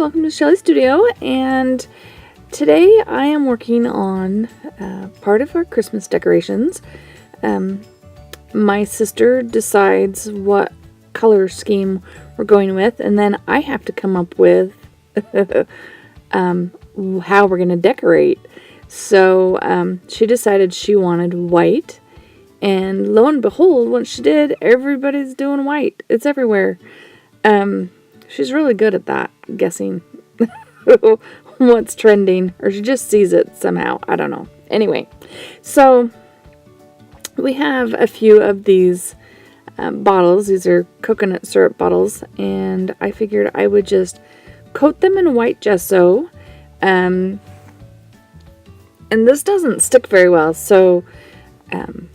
welcome to Shelley Studio, and today I am working on part of our Christmas decorations. My sister decides what color scheme we're going with, and then I have to come up with how we're going to decorate. So she decided she wanted white, and lo and behold, once she did, everybody's doing white. It's everywhere. She's really good at that, guessing what's trending, or she just sees it somehow. I don't know. Anyway, so we have a few of these bottles. These are coconut syrup bottles, and I figured I would just coat them in white gesso. And this doesn't stick very well, so you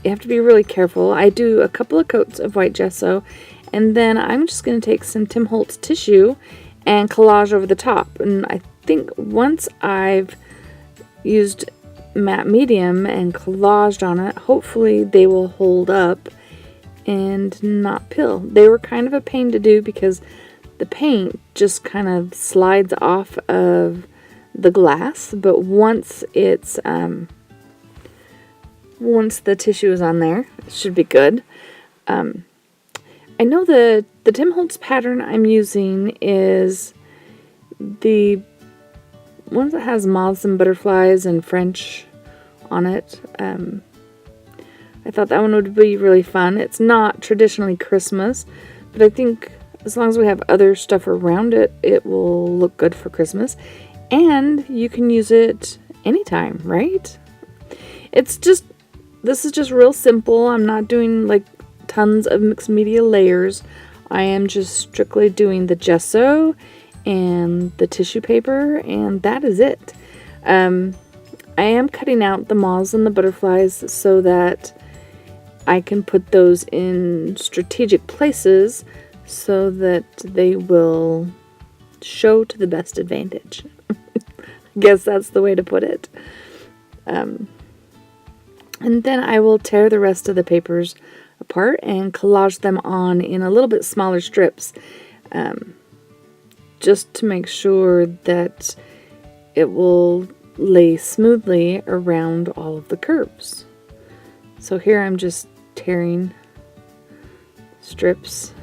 have to be really careful. I do a couple of coats of white gesso, and then I'm just going to take some Tim Holtz tissue and collage over the top. And I think once I've used matte medium and collaged on it, hopefully they will hold up and not peel. They were kind of a pain to do because the paint just kind of slides off of the glass, but once it's once the tissue is on there, it should be good. I know the Tim Holtz pattern I'm using is the one that has moths and butterflies and French on it. I thought that one would be really fun. It's not traditionally Christmas, but I think as long as we have other stuff around it, it will look good for Christmas. And you can use it anytime, right? This is just real simple. I'm not doing like tons of mixed media layers. I am just strictly doing the gesso and the tissue paper, and that is it. I am cutting out the moths and the butterflies so that I can put those in strategic places so that they will show to the best advantage. I guess that's the way to put it. And then I will tear the rest of the papers apart and collage them on in a little bit smaller strips, just to make sure that it will lay smoothly around all of the curves. So here I'm just tearing strips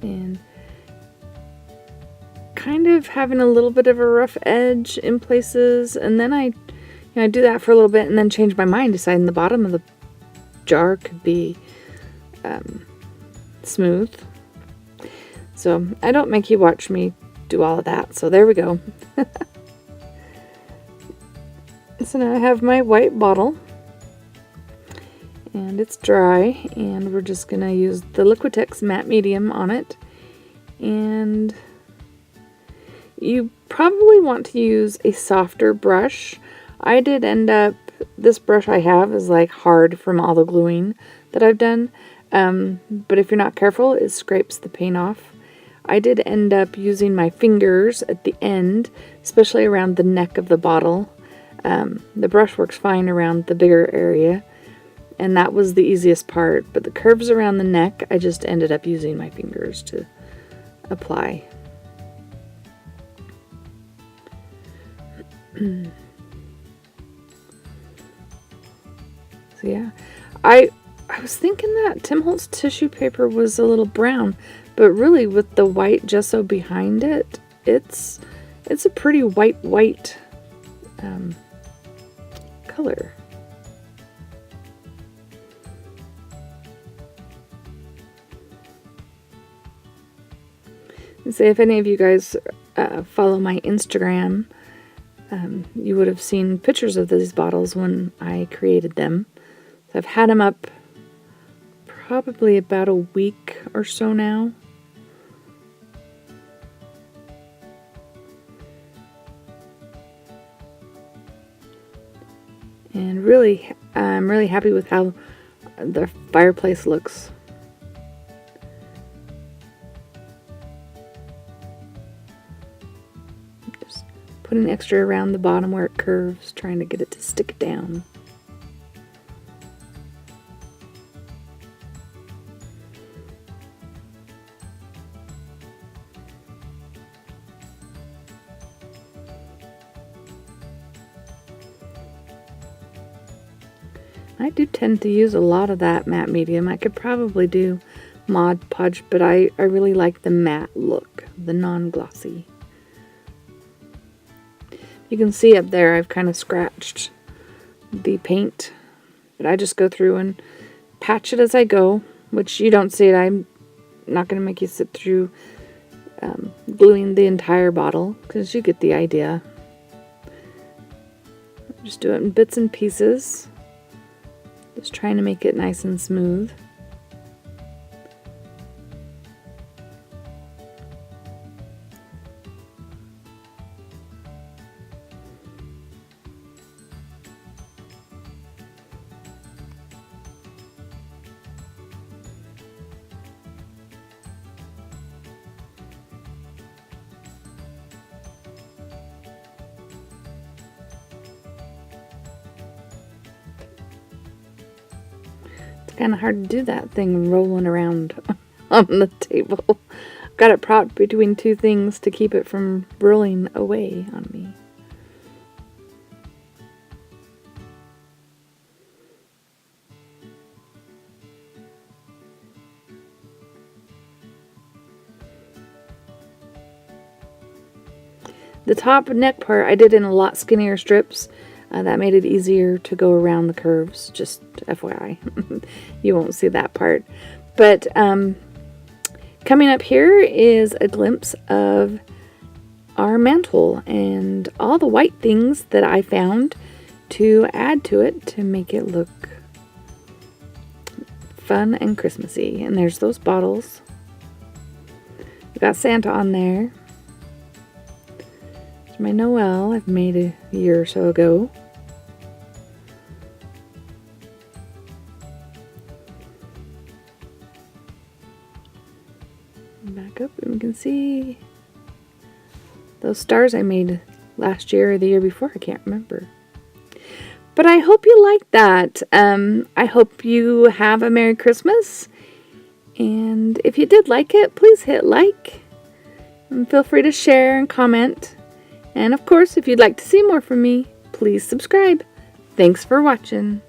and kind of having a little bit of a rough edge in places, and then I do that for a little bit and then change my mind, deciding the bottom of the jar could be smooth. So I don't make you watch me do all of that. So there we go. So now I have my white bottle, and it's dry, and we're just going to use the Liquitex matte medium on it. And you probably want to use a softer brush. I did end up, this brush I have is like hard from all the gluing that I've done, but if you're not careful, it scrapes the paint off. I did end up using my fingers at the end, especially around the neck of the bottle. The brush works fine around the bigger area, and that was the easiest part, but the curves around the neck, I just ended up using my fingers to apply. So yeah, I was thinking that Tim Holtz tissue paper was a little brown, but really with the white gesso behind it, it's a pretty white color. And say if any of you guys follow my Instagram, you would have seen pictures of these bottles when I created them. So I've had them up probably about a week or so now. And really, I'm really happy with how the fireplace looks. Just putting extra around the bottom where it curves, trying to get it to stick down. I do tend to use a lot of that matte medium. I could probably do Mod Podge, but I really like the matte look, the non-glossy. You can see up there I've kind of scratched the paint, but I just go through and patch it as I go, which you don't see it. I'm not going to make you sit through gluing the entire bottle, because you get the idea. Just do it in bits and pieces, just trying to make it nice and smooth. Kind of hard to do that thing rolling around on the table. Got it propped between two things to keep it from rolling away on me. The top neck part I did in a lot skinnier strips. That made it easier to go around the curves, just FYI. You won't see that part. But coming up here is a glimpse of our mantle and all the white things that I found to add to it to make it look fun and Christmassy. And there's those bottles. We got Santa on there. My Noel I've made a year or so ago. Back up and we can see those stars I made last year or the year before. I can't remember. But I hope you like that. I hope you have a Merry Christmas. And if you did like it, please hit like. And feel free to share and comment. And of course, if you'd like to see more from me, please subscribe. Thanks for watching.